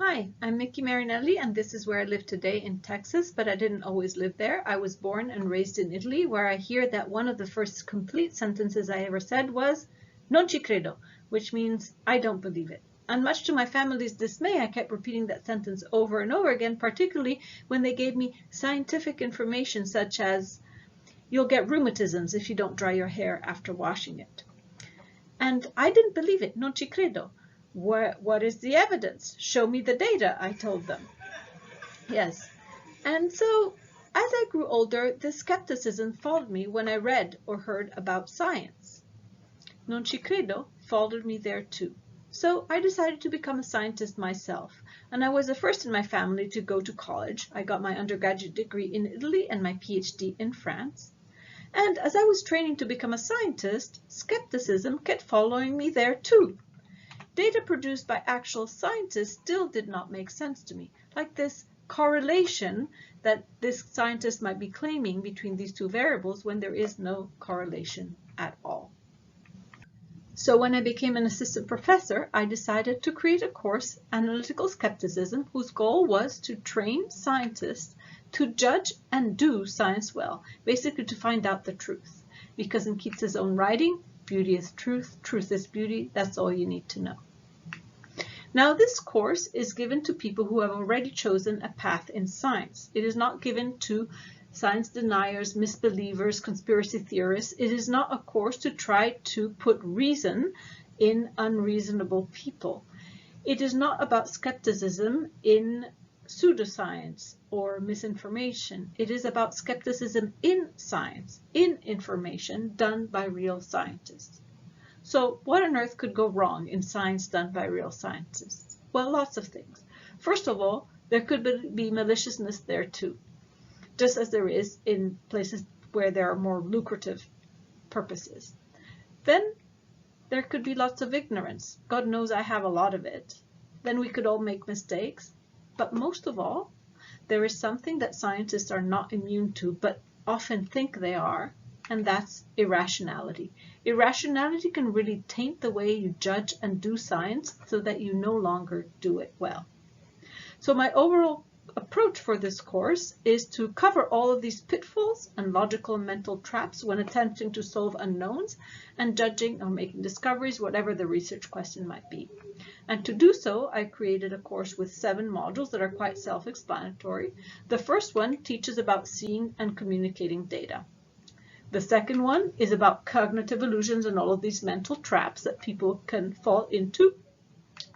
Hi, I'm Marinelli, and this is where I live today in Texas, but I didn't always live there. I was born and raised in Italy, where I hear that one of the first complete sentences I ever said was "non ci credo," which means I don't believe it. And much to my family's dismay, I kept repeating that sentence over and over again, particularly when they gave me scientific information such as you'll get rheumatisms if you don't dry your hair after washing it. And I didn't believe it, non ci credo. What is the evidence? Show me the data, I told them. Yes. And so, as I grew older, the skepticism followed me when I read or heard about science. Non ci credo followed me there too. So I decided to become a scientist myself, and I was the first in my family to go to college. I got my undergraduate degree in Italy and my PhD in France. And as I was training to become a scientist, skepticism kept following me there too. Data produced by actual scientists still did not make sense to me, like this correlation that this scientist might be claiming between these two variables when there is no correlation at all. So when I became an assistant professor, I decided to create a course, Analytical Skepticism, whose goal was to train scientists to judge and do science well, basically to find out the truth. Because in Keats's own writing, beauty is truth, truth is beauty, that's all you need to know. Now this course is given to people who have already chosen a path in science. It is not given to science deniers, misbelievers, conspiracy theorists. It is not a course to try to put reason in unreasonable people. It is not about skepticism in pseudoscience or misinformation. It is about skepticism in science, in information done by real scientists. So what on earth could go wrong in science done by real scientists? Well, lots of things. First of all, there could be maliciousness there too, just as there is in places where there are more lucrative purposes. Then there could be lots of ignorance. God knows I have a lot of it. Then we could all make mistakes. But most of all, there is something that scientists are not immune to, but often think they are, and that's irrationality. Irrationality can really taint the way you judge and do science so that you no longer do it well. So my overall approach for this course is to cover all of these pitfalls and logical and mental traps when attempting to solve unknowns and judging or making discoveries, whatever the research question might be. And to do so, I created a course with 7 modules that are quite self-explanatory. The first one teaches about seeing and communicating data. The second one is about cognitive illusions and all of these mental traps that people can fall into.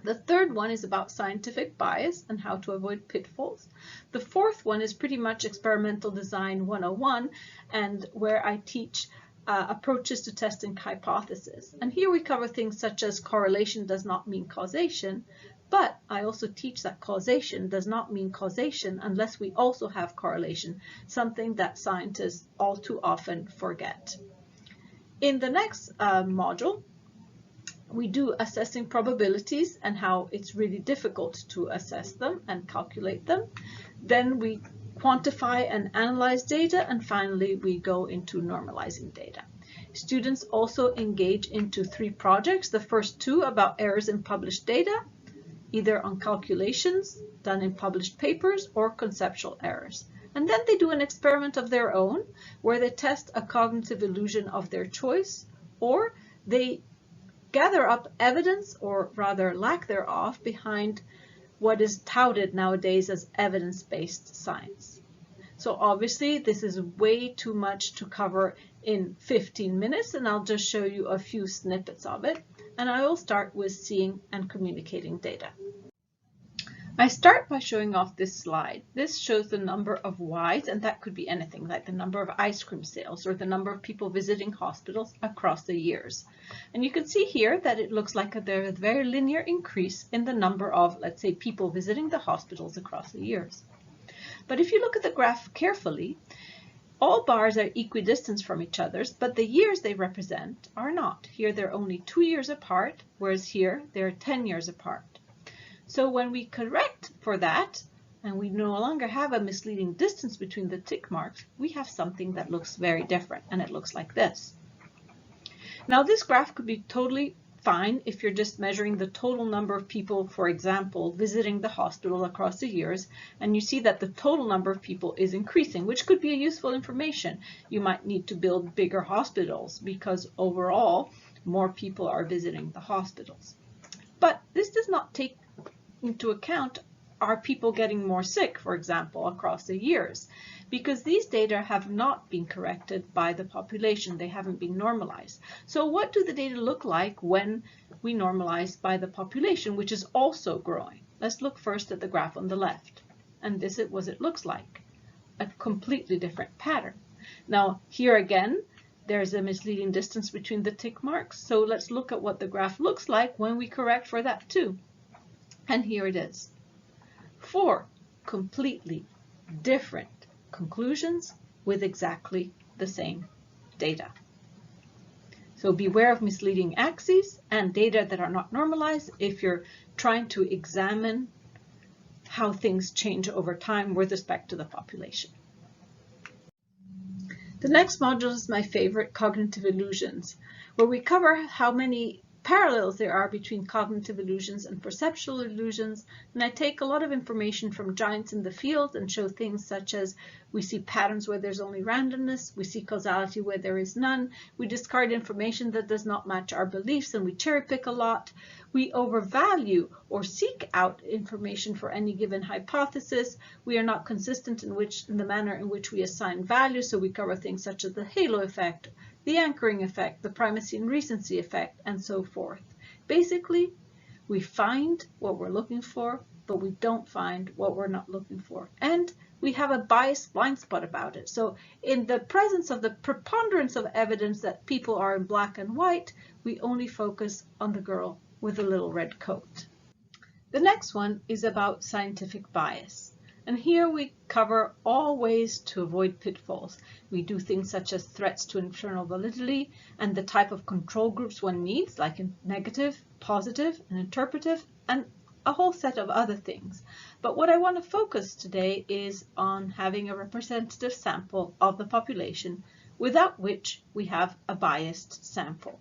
The third one is about scientific bias and how to avoid pitfalls. The fourth one is pretty much experimental design 101, and where I teach approaches to testing hypotheses. And here we cover things such as correlation does not mean causation, but I also teach that causation does not mean causation unless we also have correlation, something that scientists all too often forget. In the next module, we do assessing probabilities and how it's really difficult to assess them and calculate them. Then we quantify and analyze data, and finally we go into normalizing data. Students also engage into 3 projects, the first 2 about errors in published data, either on calculations done in published papers or conceptual errors. And then they do an experiment of their own where they test a cognitive illusion of their choice, or they gather up evidence, or rather lack thereof, behind what is touted nowadays as evidence-based science. So obviously this is way too much to cover in 15 minutes, and I'll just show you a few snippets of it. And I will start with seeing and communicating data. I start by showing off this slide. This shows the number of whys, and that could be anything like the number of ice cream sales or the number of people visiting hospitals across the years. And you can see here that it looks like there's a very linear increase in the number of, let's say, people visiting the hospitals across the years. But if you look at the graph carefully, all bars are equidistant from each other, but the years they represent are not. Here they're only 2 years apart, whereas here they're 10 years apart. So when we correct for that, and we no longer have a misleading distance between the tick marks, we have something that looks very different, and it looks like this. Now this graph could be totally fine if you're just measuring the total number of people, for example, visiting the hospital across the years, and you see that the total number of people is increasing, which could be a useful information. You might need to build bigger hospitals because overall more people are visiting the hospitals. But this does not take into account, are people getting more sick, for example, across the years? Because these data have not been corrected by the population. They haven't been normalized. So what do the data look like when we normalize by the population, which is also growing? Let's look first at the graph on the left. And this is what it looks like. A completely different pattern. Now, here again, there's a misleading distance between the tick marks. So let's look at what the graph looks like when we correct for that too. And here it is. 4 completely different conclusions with exactly the same data. So beware of misleading axes and data that are not normalized if you're trying to examine how things change over time with respect to the population. The next module is my favorite, cognitive illusions, where we cover how many parallels there are between cognitive illusions and perceptual illusions, and I take a lot of information from giants in the field and show things such as we see patterns where there's only randomness, we see causality where there is none, we discard information that does not match our beliefs and we cherry pick a lot, we overvalue or seek out information for any given hypothesis, we are not consistent in the manner in which we assign value, so we cover things such as the halo effect, the anchoring effect, the primacy and recency effect, and so forth. Basically, we find what we're looking for, but we don't find what we're not looking for. And we have a biased blind spot about it. So in the presence of the preponderance of evidence that people are in black and white, we only focus on the girl with a little red coat. The next one is about scientific bias. And here we cover all ways to avoid pitfalls. We do things such as threats to internal validity and the type of control groups one needs, like negative, positive, and interpretive, and a whole set of other things. But what I want to focus today is on having a representative sample of the population, without which we have a biased sample.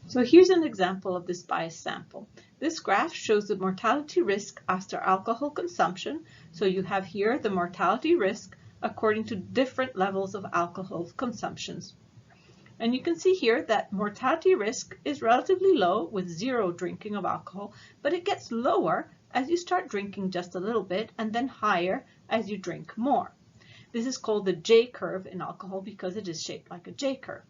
So here's an example of this biased sample. This graph shows the mortality risk after alcohol consumption. So you have here the mortality risk according to different levels of alcohol consumptions. And you can see here that mortality risk is relatively low with 0 drinking of alcohol, but it gets lower as you start drinking just a little bit and then higher as you drink more. This is called the J curve in alcohol because it is shaped like a J curve.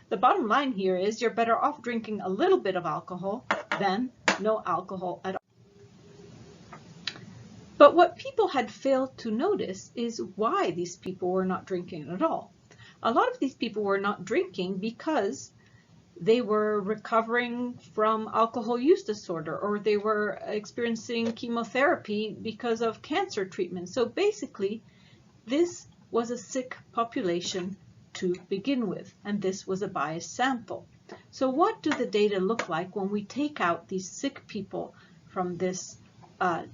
The bottom line here is you're better off drinking a little bit of alcohol than no alcohol at all. But what people had failed to notice is why these people were not drinking at all. A lot of these people were not drinking because they were recovering from alcohol use disorder, or they were experiencing chemotherapy because of cancer treatment. So basically, this was a sick population to begin with, and this was a biased sample. So what do the data look like when we take out these sick people from this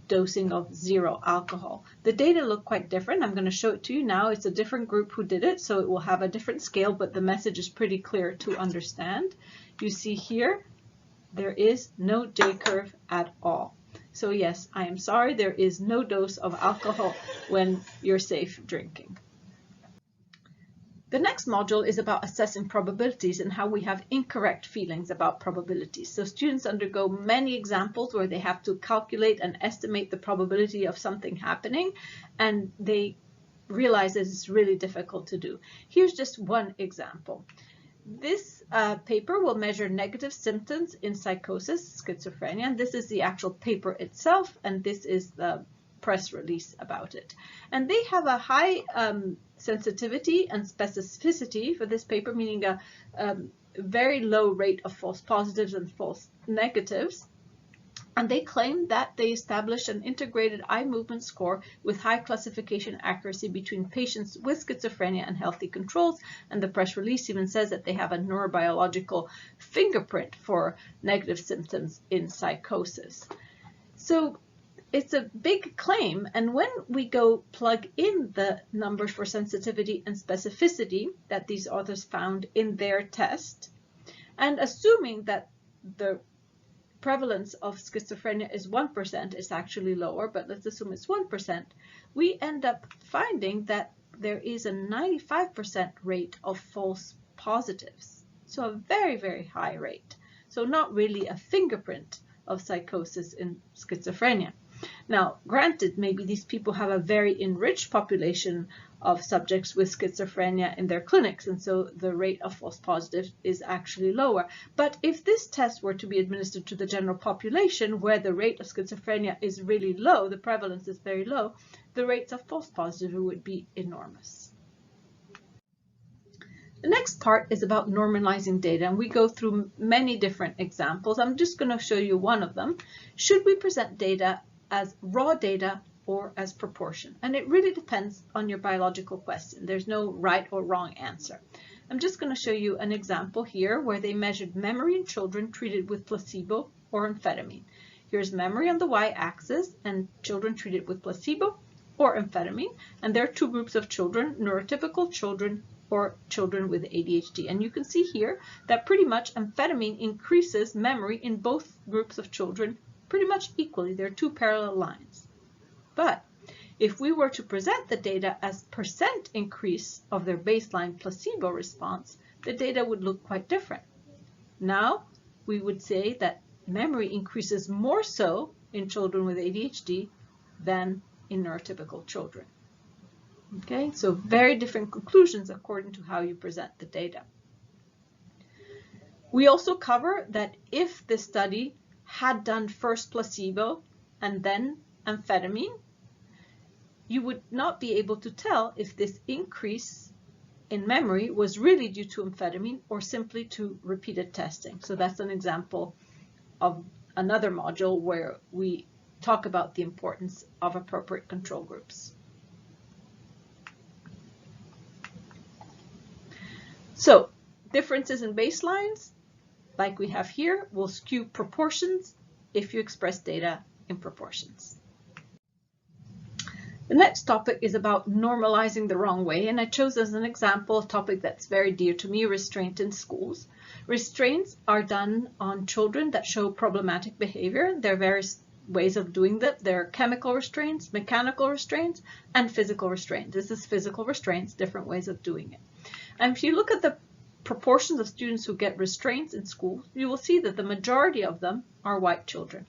dosing of 0 alcohol? The data look quite different. I'm going to show it to you now. It's a different group who did it, so it will have a different scale, but the message is pretty clear to understand. You see here, there is no J curve at all. So yes, I am sorry, there is no dose of alcohol when you're safe drinking. The next module is about assessing probabilities and how we have incorrect feelings about probabilities. So students undergo many examples where they have to calculate and estimate the probability of something happening, and they realize that it's really difficult to do. Here's just one example. This paper will measure negative symptoms in psychosis, schizophrenia, and this is the actual paper itself, and this is the press release about it. And they have a high sensitivity and specificity for this paper, meaning a very low rate of false positives and false negatives. And they claim that they established an integrated eye movement score with high classification accuracy between patients with schizophrenia and healthy controls. And the press release even says that they have a neurobiological fingerprint for negative symptoms in psychosis. So it's a big claim, and when we go plug in the numbers for sensitivity and specificity that these authors found in their test, And assuming that the prevalence of schizophrenia is 1%, it's actually lower, but let's assume it's 1%, we end up finding that there is a 95% rate of false positives. So a very, very high rate. So not really a fingerprint of psychosis in schizophrenia. Now, granted, maybe these people have a very enriched population of subjects with schizophrenia in their clinics, and so the rate of false positives is actually lower. But if this test were to be administered to the general population, where the rate of schizophrenia is really low, the prevalence is very low, the rates of false positives would be enormous. The next part is about normalizing data, and we go through many different examples. I'm just going to show you one of them. Should we present data as raw data or as proportion? And it really depends on your biological question. There's no right or wrong answer. I'm just going to show you an example here where they measured memory in children treated with placebo or amphetamine. Here's memory on the y-axis and children treated with placebo or amphetamine. And there are two groups of children, neurotypical children or children with ADHD. And you can see here that pretty much amphetamine increases memory in both groups of children pretty much equally. There are two parallel lines. But if we were to present the data as percent increase of their baseline placebo response, the data would look quite different. Now, we would say that memory increases more so in children with ADHD than in neurotypical children. Okay, so very different conclusions according to how you present the data. We also cover that if the study had done first placebo and then amphetamine, you would not be able to tell if this increase in memory was really due to amphetamine or simply to repeated testing. So that's an example of another module where we talk about the importance of appropriate control groups. So differences in baselines, like we have here, will skew proportions if you express data in proportions. The next topic is about normalizing the wrong way, and I chose as an example a topic that's very dear to me, restraint in schools. Restraints are done on children that show problematic behavior. There are various ways of doing that. There are chemical restraints, mechanical restraints, and physical restraints. This is physical restraints, different ways of doing it. And if you look at the proportions of students who get restraints in schools, you will see that the majority of them are white children.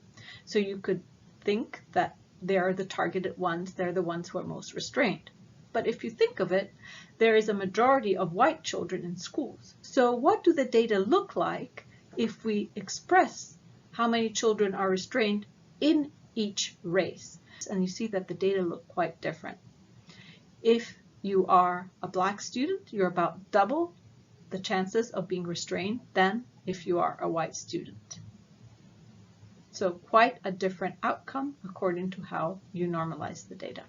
So you could think that they are the targeted ones, they're the ones who are most restrained. But if you think of it, there is a majority of white children in schools. So what do the data look like if we express how many children are restrained in each race? And you see that the data look quite different. If you are a black student, you're about double the chances of being restrained than if you are a white student. So quite a different outcome according to how you normalize the data.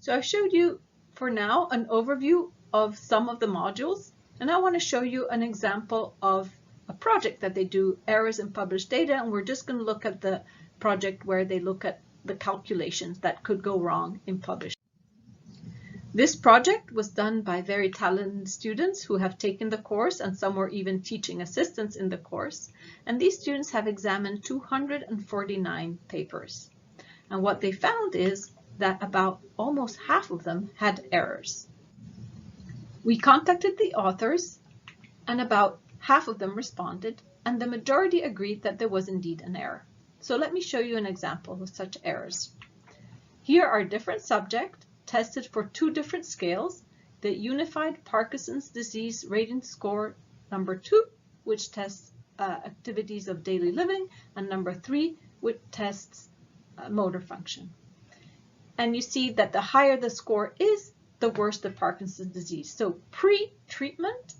So I showed you for now an overview of some of the modules, and I want to show you an example of a project that they do, errors in published data, and we're just going to look at the project where they look at the calculations that could go wrong in published. This project was done by very talented students who have taken the course, and some were even teaching assistants in the course. And these students have examined 249 papers. And what they found is that about almost half of them had errors. We contacted the authors, and about half of them responded, and the majority agreed that there was indeed an error. So let me show you an example of such errors. Here are different subjects tested for two different scales: the Unified Parkinson's Disease Rating Score number 2, which tests activities of daily living, and number 3, which tests motor function. And you see that the higher the score is, the worse the Parkinson's disease. So pre-treatment,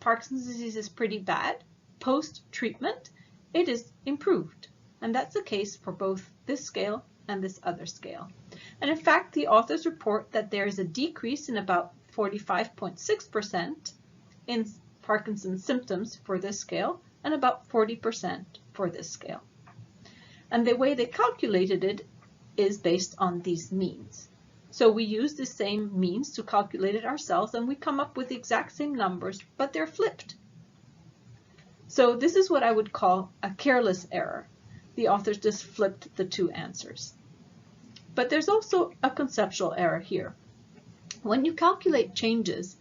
Parkinson's disease is pretty bad. Post-treatment, it is improved. And that's the case for both this scale and this other scale. And in fact, the authors report that there is a decrease in about 45.6% in Parkinson's symptoms for this scale, and about 40% for this scale. And the way they calculated it is based on these means. So we use the same means to calculate it ourselves, and we come up with the exact same numbers, but they're flipped. So this is what I would call a careless error. The authors just flipped the two answers. But there's also a conceptual error here. When you calculate changes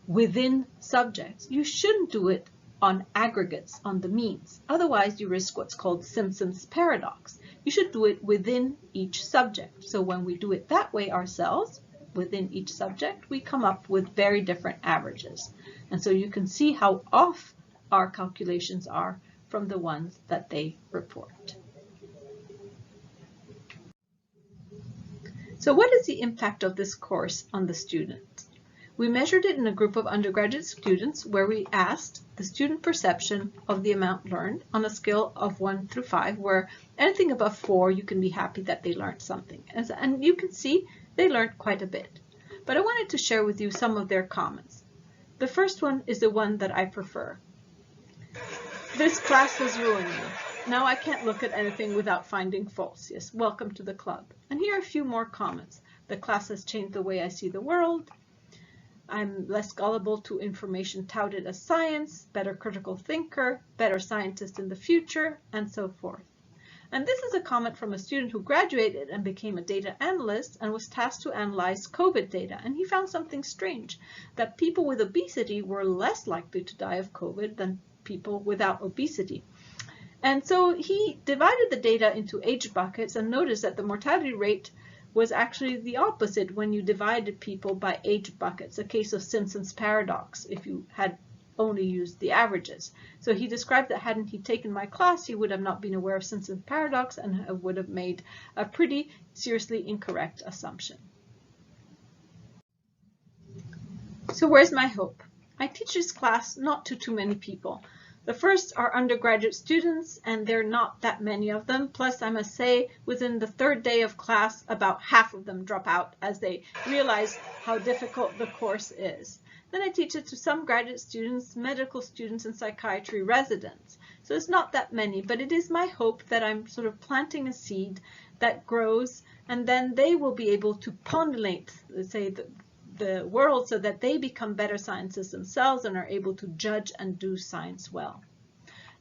within subjects, you shouldn't do it on aggregates, on the means. Otherwise, you risk what's called Simpson's paradox. You should do it within each subject. So when we do it that way ourselves, within each subject, we come up with very different averages. And so you can see how off our calculations are from the ones that they report. So what is the impact of this course on the student? We measured it in a group of undergraduate students where we asked the student perception of the amount learned on a scale of 1 through 5, where anything above 4, you can be happy that they learned something. And you can see they learned quite a bit. But I wanted to share with you some of their comments. The first one is the one that I prefer. This class has ruined me. Now I can't look at anything without finding faults. Yes, welcome to the club. And here are a few more comments. The class has changed the way I see the world. I'm less gullible to information touted as science, better critical thinker, better scientist in the future, and so forth. And this is a comment from a student who graduated and became a data analyst and was tasked to analyze COVID data. And he found something strange, that people with obesity were less likely to die of COVID than people without obesity. And so he divided the data into age buckets and noticed that the mortality rate was actually the opposite when you divided people by age buckets, a case of Simpson's paradox if you had only used the averages. So he described that hadn't he taken my class, he would have not been aware of Simpson's paradox and would have made a pretty seriously incorrect assumption. So where's my hope? I teach this class not to too many people. The first are undergraduate students, and there are not that many of them. Plus, I must say, within the third day of class, about half of them drop out as they realize how difficult the course is. Then I teach it to some graduate students, medical students, and psychiatry residents. So it's not that many, but it is my hope that I'm sort of planting a seed that grows, and then they will be able to populate, let's say, the world so that they become better scientists themselves and are able to judge and do science well.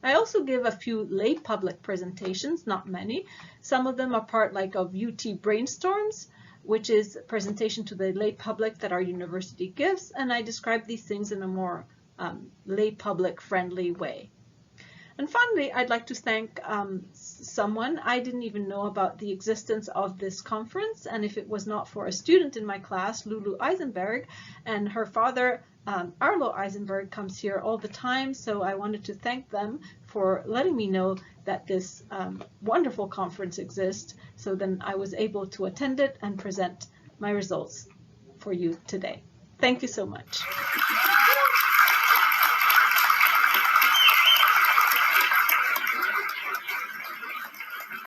I also give a few lay public presentations, not many. Some of them are part like of UT Brainstorms, which is a presentation to the lay public that our university gives, and I describe these things in a more lay public friendly way. And finally, I'd like to thank someone. I didn't even know about the existence of this conference, and if it was not for a student in my class, Lulu Eisenberg, and her father, Arlo Eisenberg, comes here all the time, so I wanted to thank them for letting me know that this wonderful conference exists, so then I was able to attend it and present my results for you today. Thank you so much.